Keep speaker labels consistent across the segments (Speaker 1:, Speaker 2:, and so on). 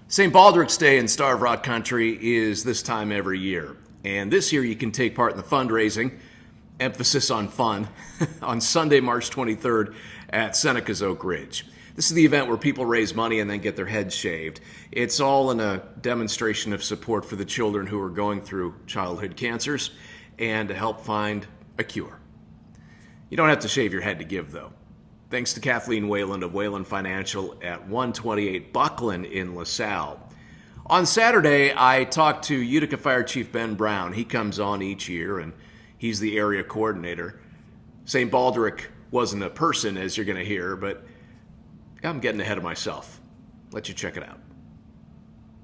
Speaker 1: St. Baldrick's Day in Starved Rock Country is this time every year. And this year you can take part in the fundraising, emphasis on fun, on Sunday, March 23rd at Seneca's Oak Ridge. This is the event where people raise money and then get their heads shaved. It's all in a demonstration of support for the children who are going through childhood cancers and to help find a cure. You don't have to shave your head to give, though. Thanks to Kathleen Wayland of Wayland Financial at 128 Buckland in LaSalle. On Saturday, I talked to Utica Fire Chief Ben Brown. He comes on each year, and he's the area coordinator. St. Baldrick wasn't a person, as you're going to hear, but I'm getting ahead of myself. Let you check it out.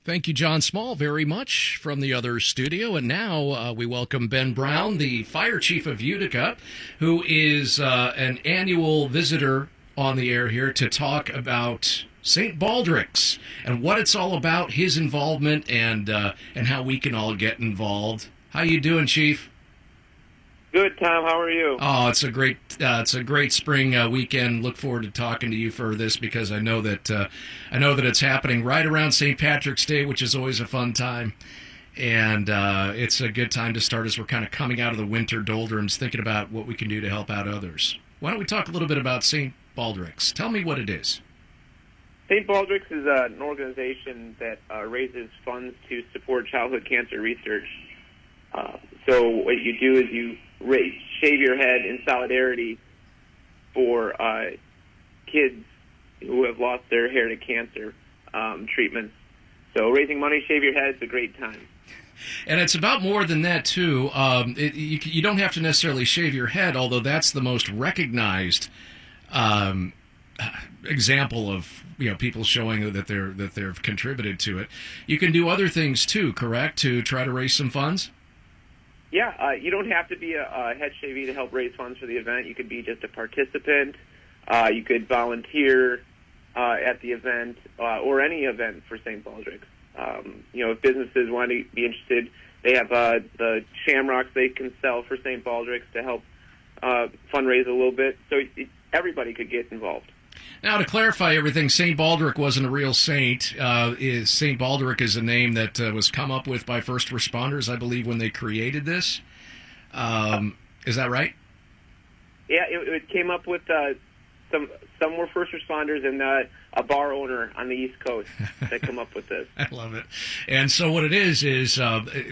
Speaker 2: Thank you, John Small, very much from the other studio. And now we welcome Ben Brown, the fire chief of Utica, who is an annual visitor on the air here to talk about St. Baldrick's and what it's all about, his involvement, and how we can all get involved. How you doing, Chief?
Speaker 3: Good, Tom. How are you?
Speaker 2: Oh, it's a great spring weekend. Look forward to talking to you for this because I know that it's happening right around St. Patrick's Day, which is always a fun time, and it's a good time to start as we're kind of coming out of the winter doldrums, thinking about what we can do to help out others. Why don't we talk a little bit about St. Baldrick's? Tell me what it is.
Speaker 3: St. Baldrick's is an organization that raises funds to support childhood cancer research. So what you do is you shave your head in solidarity for kids who have lost their hair to cancer treatments. So raising money, shave your head, it's a great time.
Speaker 2: And it's about more than that, too. You don't have to necessarily shave your head, although that's the most recognized example of people showing that they've contributed to it. You can do other things, too, correct, to try to raise some funds?
Speaker 3: Yeah, you don't have to be a head shavee to help raise funds for the event. You could be just a participant. You could volunteer at the event or any event for St. Baldrick's. If businesses want to be interested, they have the shamrocks they can sell for St. Baldrick's to help fundraise a little bit. So everybody could get involved.
Speaker 2: Now, to clarify everything, St. Baldrick wasn't a real saint. St. Baldrick is a name that was come up with by first responders, I believe, when they created this. Is that right?
Speaker 3: Yeah, it came up with some were first responders and a bar owner on the East Coast that come up with this.
Speaker 2: I love it. And so what it is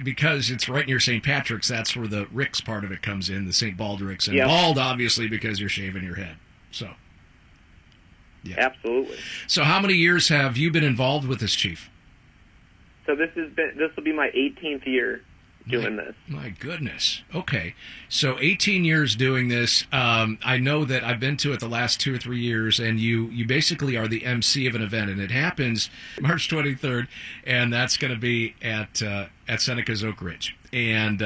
Speaker 2: because it's right near St. Patrick's, that's where the Rick's part of it comes in, the St. Baldrick's. And bald, obviously, because you're shaving your head. So. Yeah.
Speaker 3: Absolutely.
Speaker 2: So how many years have you been involved with this, Chief?
Speaker 3: So this will be my 18th year doing this.
Speaker 2: My goodness. Okay. So 18 years doing this. I know that I've been to it the last 2 or 3 years, and you basically are the MC of an event, and it happens March 23rd, and that's going to be at Seneca's Oak Ridge. And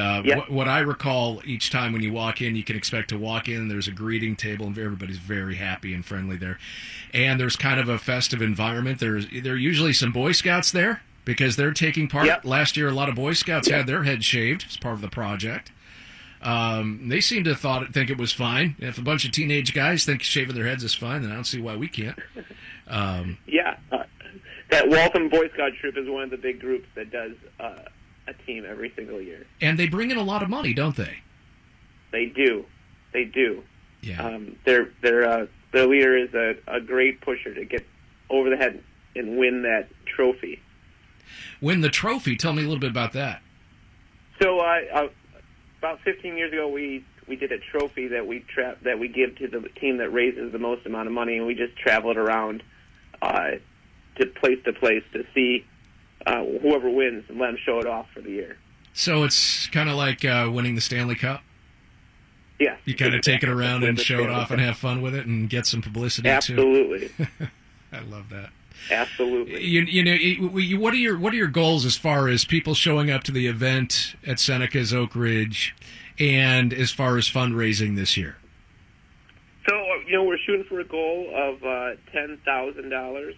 Speaker 2: what I recall each time when you walk in, you can expect to walk in, there's a greeting table, and everybody's very happy and friendly there. And there's kind of a festive environment. There are usually some Boy Scouts there because they're taking part.
Speaker 3: Yep.
Speaker 2: Last year, a lot of Boy Scouts had their heads shaved as part of the project. They seem to think it was fine. If a bunch of teenage guys think shaving their heads is fine, then I don't see why we can't.
Speaker 3: That Waltham Boy Scout troop is one of the big groups that does a team every single year.
Speaker 2: And they bring in a lot of money, don't they?
Speaker 3: They do.
Speaker 2: Yeah.
Speaker 3: Their leader is a great pusher to get over the head and win that trophy.
Speaker 2: Win the trophy? Tell me a little bit about that.
Speaker 3: So about 15 years ago, we did a trophy that we give to the team that raises the most amount of money, and we just travel it around to place to see whoever wins and let them show it off for the year.
Speaker 2: So it's kind of like winning the Stanley Cup?
Speaker 3: Yeah.
Speaker 2: You kind of take it around and show it off and have fun with it and get some publicity,
Speaker 3: Absolutely.
Speaker 2: too. I love that.
Speaker 3: Absolutely.
Speaker 2: What are your goals as far as people showing up to the event at Seneca's Oak Ridge and as far as fundraising this year?
Speaker 3: So, we're shooting for a goal of $10,000.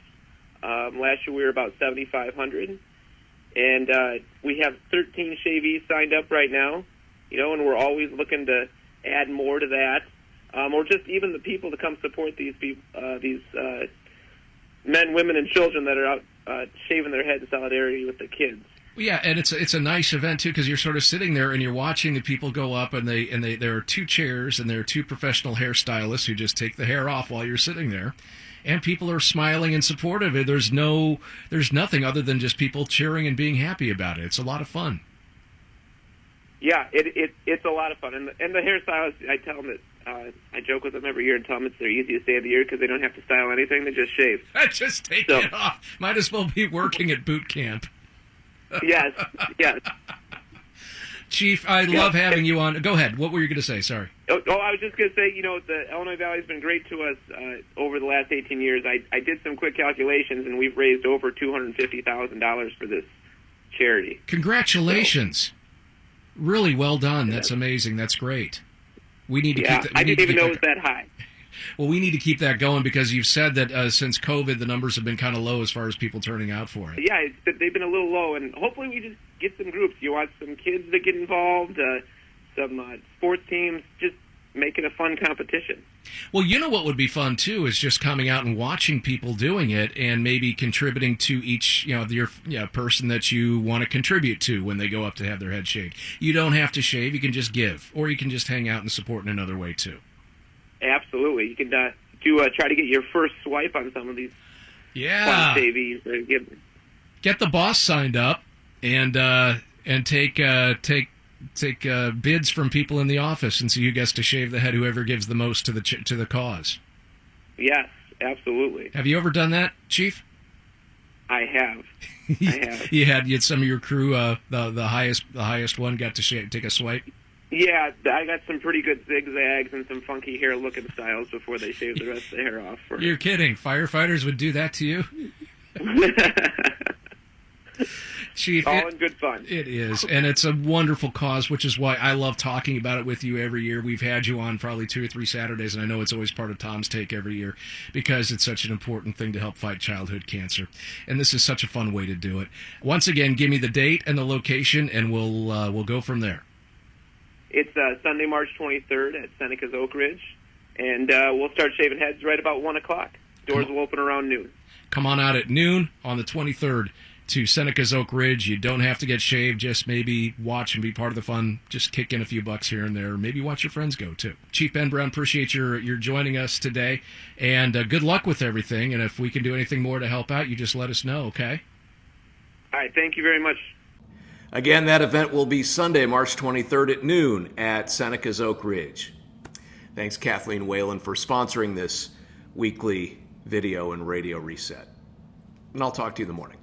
Speaker 3: Last year we were about $7,500. And we have 13 shavees signed up right now, and we're always looking to add more to that. Or just even the people to come support these people, these men, women, and children that are out shaving their head in solidarity with the kids.
Speaker 2: Yeah, and it's a nice event too, because you're sort of sitting there and you're watching the people go up, and there are two chairs and there are two professional hairstylists who just take the hair off while you're sitting there, and people are smiling and supportive. There's nothing other than just people cheering and being happy about it. It's a lot of fun.
Speaker 3: Yeah, it's a lot of fun, and the hairstylists, I tell them that I joke with them every year and tell them it's their easiest day of the year because they don't have to style anything; they just shave.
Speaker 2: Just take it off. Might as well be working at boot camp.
Speaker 3: Yes.
Speaker 2: Chief, I love having you on. Go ahead. What were you going to say? Sorry.
Speaker 3: I was just going to say, the Illinois Valley has been great to us over the last 18 years. I did some quick calculations, and we've raised over $250,000 for this charity.
Speaker 2: Congratulations. Really well done. That's amazing. That's great. We need to keep that.
Speaker 3: I didn't even know it was that high.
Speaker 2: Well, we need to keep that going because you've said that since COVID, the numbers have been kind of low as far as people turning out for it.
Speaker 3: Yeah, they've been a little low, and hopefully we just get some groups. You want some kids that get involved, some sports teams, just make it a fun competition.
Speaker 2: Well, you know what would be fun, too, is just coming out and watching people doing it and maybe contributing to each, your person that you want to contribute to when they go up to have their head shaved. You don't have to shave. You can just give, or you can just hang out and support in another way, too.
Speaker 3: Absolutely. You can try to get your first swipe on some of these fun shavies.
Speaker 2: Get the boss signed up and take bids from people in the office and see who gets to shave the head, whoever gives the most to the cause.
Speaker 3: Yes, absolutely.
Speaker 2: Have you ever done that, Chief?
Speaker 3: I have.
Speaker 2: You had some of your crew, the highest one got to take a swipe?
Speaker 3: Yeah, I got some pretty good zigzags and some funky hair looking styles before they shave the rest of the hair off.
Speaker 2: You're kidding. Firefighters would do that to you? Chief,
Speaker 3: all in good fun.
Speaker 2: It is, and it's a wonderful cause, which is why I love talking about it with you every year. We've had you on probably 2 or 3 Saturdays, and I know it's always part of Tom's Take every year because it's such an important thing to help fight childhood cancer, and this is such a fun way to do it. Once again, give me the date and the location, and we'll go from there.
Speaker 3: It's Sunday, March 23rd at Seneca's Oak Ridge, and we'll start shaving heads right about 1 o'clock. Doors will open around noon.
Speaker 2: Come on out at noon on the 23rd to Seneca's Oak Ridge. You don't have to get shaved. Just maybe watch and be part of the fun. Just kick in a few bucks here and there. Maybe watch your friends go, too. Chief Ben Brown, appreciate your joining us today, and good luck with everything. And if we can do anything more to help out, you just let us know, okay?
Speaker 3: All right, thank you very much.
Speaker 1: Again, that event will be Sunday, March 23rd at noon at Seneca's Oak Ridge. Thanks, Kathleen Whalen, for sponsoring this weekly video and radio reset. And I'll talk to you in the morning.